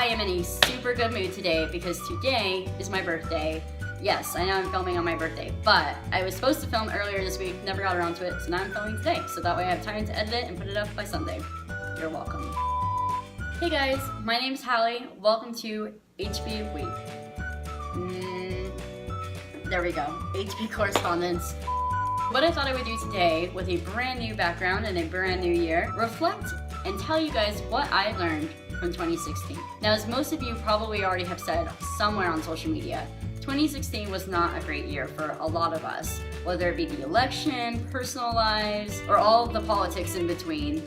I am in a super good mood today because today is my birthday. Yes, I know I'm filming on my birthday, but I was supposed to film earlier this week, never got around to it, so now I'm filming today. So that way I have time to edit it and put it up by Sunday. You're welcome. Hey guys, my name's Hallie. Welcome to there we go, HB Correspondence. What I thought I would do today, with a brand new background and a brand new year, reflect and tell you guys what I learned from 2016. Now, as most of you probably already have said somewhere on social media, 2016 was not a great year for a lot of us, whether it be the election, personal lives, or all the politics in between.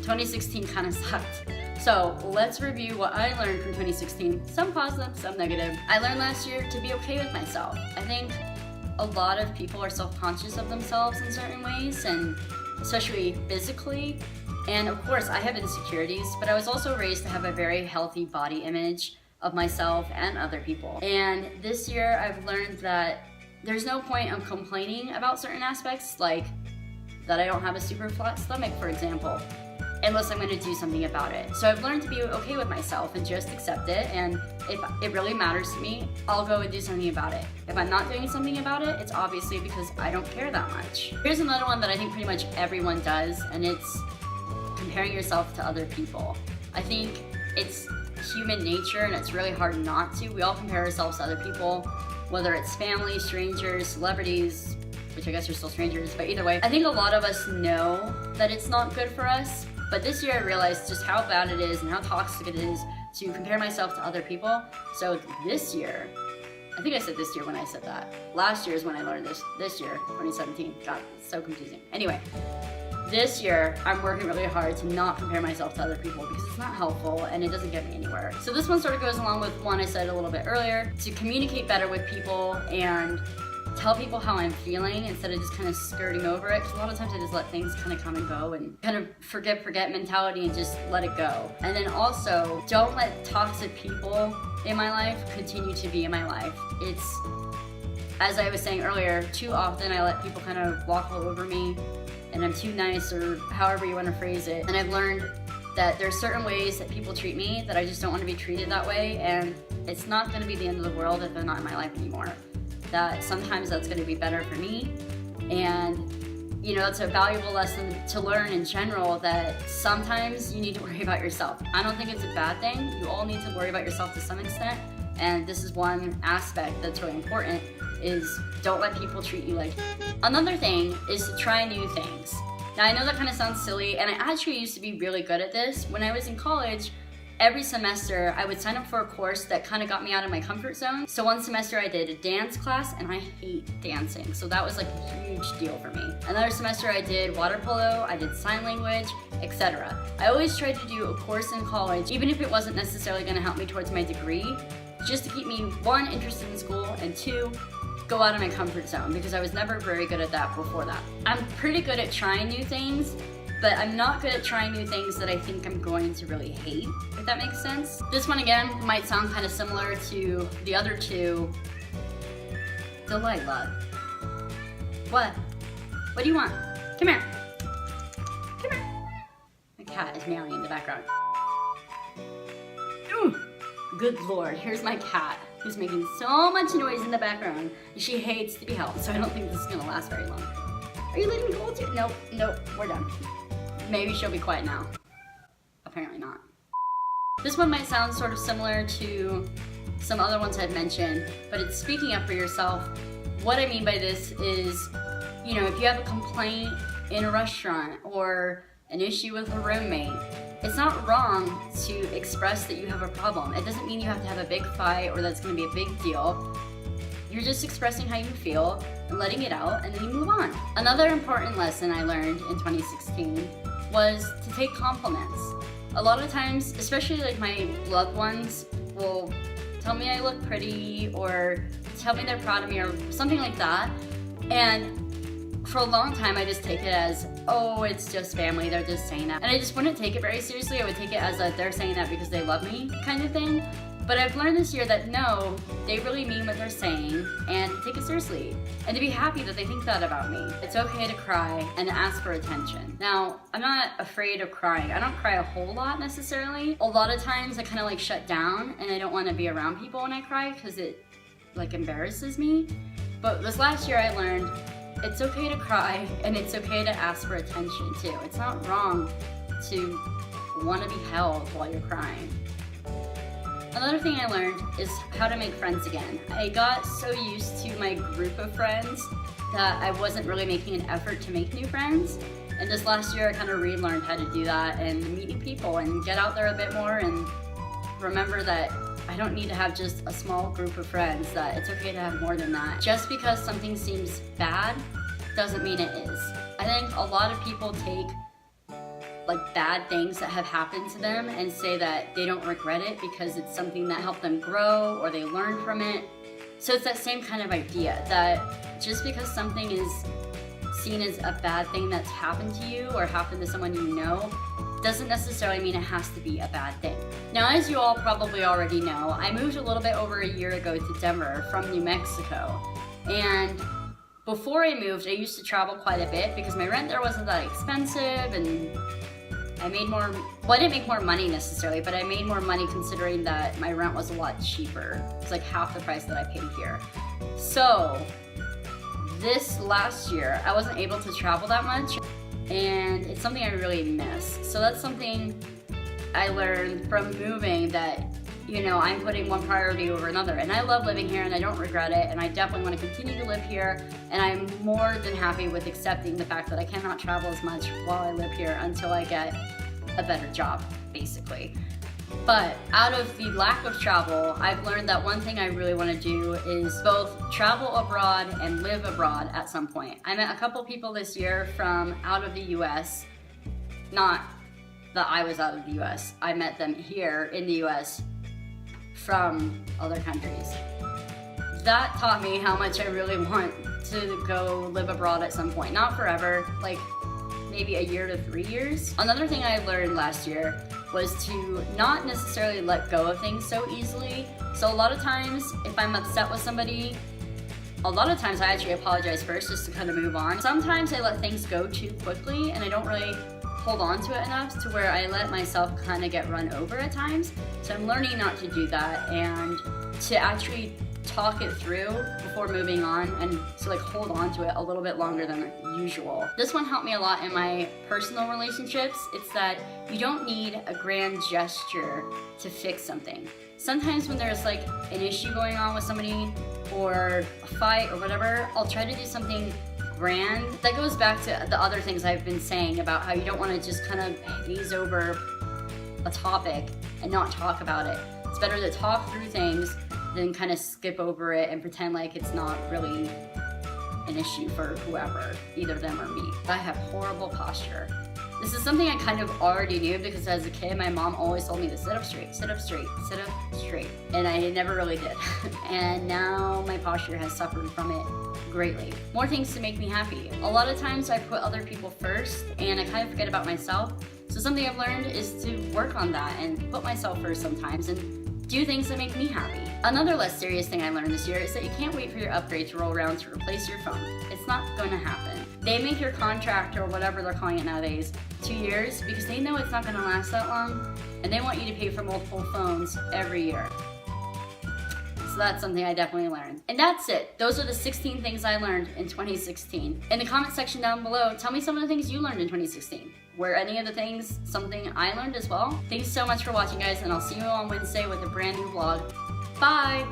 2016 kind of sucked. So let's review what I learned from 2016, some positive, some negative. I learned last year to be okay with myself. I think a lot of people are self-conscious of themselves in certain ways, and especially physically. And of course, I have insecurities, but I was also raised to have a very healthy body image of myself and other people. And this year, I've learned that there's no point of complaining about certain aspects, like that I don't have a super flat stomach, for example, unless I'm gonna do something about it. So I've learned to be okay with myself and just accept it, and if it really matters to me, I'll go and do something about it. If I'm not doing something about it, it's obviously because I don't care that much. Here's another one that I think pretty much everyone does, and it's comparing yourself to other people. I think it's human nature, and it's really hard not to. We all compare ourselves to other people, whether it's family, strangers, celebrities, which I guess are still strangers, but either way, I think a lot of us know that it's not good for us. But this year I realized just how bad it is and how toxic it is to compare myself to other people. So this year, I think I said this year when I said that. Last year is when I learned this. This year, 2017. God, it's so confusing. Anyway, this year I'm working really hard to not compare myself to other people because it's not helpful and it doesn't get me anywhere. So this one sort of goes along with one I said a little bit earlier, to communicate better with people and tell people how I'm feeling instead of just kind of skirting over it. Because a lot of times I just let things kind of come and go and kind of forget mentality and just let it go. And then also, don't let toxic people in my life continue to be in my life. It's, as I was saying earlier, too often I let people kind of walk all over me and I'm too nice, or however you want to phrase it. And I've learned that there's certain ways that people treat me that I just don't want to be treated that way, and it's not going to be the end of the world if they're not in my life anymore. That sometimes that's going to be better for me, and you know, it's a valuable lesson to learn in general, that sometimes you need to worry about yourself. I don't think it's a bad thing. You all need to worry about yourself to some extent, and this is one aspect that's really important, is don't let people treat you like. Another thing is to try new things. Now I know that kind of sounds silly, and I actually used to be really good at this. When I was in college, every semester, I would sign up for a course that kind of got me out of my comfort zone. So one semester I did a dance class, and I hate dancing. So that was like a huge deal for me. Another semester I did water polo, I did sign language, etc. I always tried to do a course in college, even if it wasn't necessarily gonna help me towards my degree, just to keep me, one, interested in school, and two, go out of my comfort zone, because I was never very good at that before that. I'm pretty good at trying new things, but I'm not good at trying new things that I think I'm going to really hate, if that makes sense. This one again might sound kind of similar to the other two. Delilah. What? What do you want? Come here. Come here. My cat is meowing in the background. Ooh. Good Lord, here's my cat, who's making so much noise in the background. She hates to be held, so I don't think this is gonna last very long. Are you letting me hold you? Nope, we're done. Maybe she'll be quiet now. Apparently not. This one might sound sort of similar to some other ones I've mentioned, but it's speaking up for yourself. What I mean by this is, you know, if you have a complaint in a restaurant or an issue with a roommate, it's not wrong to express that you have a problem. It doesn't mean you have to have a big fight or that it's gonna be a big deal. You're just expressing how you feel and letting it out, and then you move on. Another important lesson I learned in 2016 was to take compliments. A lot of times, especially like my loved ones will tell me I look pretty or tell me they're proud of me or something like that. And for a long time, I just take it as, oh, it's just family, they're just saying that. And I just wouldn't take it very seriously. I would take it as a, they're saying that because they love me kind of thing. But I've learned this year that no, they really mean what they're saying and take it seriously. And to be happy that they think that about me. It's okay to cry and to ask for attention. Now, I'm not afraid of crying. I don't cry a whole lot necessarily. A lot of times I kind of like shut down and I don't want to be around people when I cry because it like embarrasses me. But this last year I learned it's okay to cry and it's okay to ask for attention too. It's not wrong to want to be held while you're crying. Another thing I learned is how to make friends again. I got so used to my group of friends that I wasn't really making an effort to make new friends. And this last year I kind of relearned how to do that and meet new people and get out there a bit more and remember that I don't need to have just a small group of friends, that it's okay to have more than that. Just because something seems bad doesn't mean it is. I think a lot of people take like bad things that have happened to them and say that they don't regret it because it's something that helped them grow or they learned from it. So it's that same kind of idea that just because something is seen as a bad thing that's happened to you or happened to someone you know doesn't necessarily mean it has to be a bad thing. Now, as you all probably already know, I moved a little bit over a year ago to Denver from New Mexico. And before I moved, I used to travel quite a bit because my rent there wasn't that expensive and I made more, well, I didn't make more money necessarily, but I made more money considering that my rent was a lot cheaper. It's like half the price that I paid here. So this last year, I wasn't able to travel that much and it's something I really miss. So that's something I learned from moving, that, you know, I'm putting one priority over another. And I love living here and I don't regret it. And I definitely want to continue to live here. And I'm more than happy with accepting the fact that I cannot travel as much while I live here until I get a better job, basically. But out of the lack of travel, I've learned that one thing I really want to do is both travel abroad and live abroad at some point. I met a couple people this year from out of the US. Not that I was out of the US. I met them here in the US from other countries. That taught me how much I really want to go live abroad at some point. Not forever, like maybe a year to 3 years. Another thing I learned last year was to not necessarily let go of things so easily. So a lot of times, if I'm upset with somebody, a lot of times I actually apologize first just to kind of move on. Sometimes I let things go too quickly and I don't really hold on to it enough to where I let myself kind of get run over at times. So I'm learning not to do that and to actually talk it through before moving on and to like hold on to it a little bit longer than usual. This one helped me a lot in my personal relationships. It's that you don't need a grand gesture to fix something. Sometimes when there's like an issue going on with somebody or a fight or whatever, I'll try to do something grand. That goes back to the other things I've been saying about how you don't want to just kind of haze over a topic and not talk about it. It's better to talk through things than kind of skip over it and pretend like it's not really an issue for whoever, either them or me. I have horrible posture. This is something I kind of already knew because as a kid, my mom always told me to sit up straight, sit up straight, sit up straight. And I never really did. And now my posture has suffered from it greatly. More things to make me happy. A lot of times I put other people first and I kind of forget about myself. So something I've learned is to work on that and put myself first sometimes and do things that make me happy. Another less serious thing I learned this year is that you can't wait for your upgrade to roll around to replace your phone. It's not going to happen. They make your contract, or whatever they're calling it nowadays, 2 years because they know it's not going to last that long and they want you to pay for multiple phones every year. So that's something I definitely learned. And that's it. Those are the 16 things I learned in 2016. In the comment section down below, tell me some of the things you learned in 2016. Were any of the things something I learned as well? Thanks so much for watching, guys, and I'll see you on Wednesday with a brand new vlog. Bye!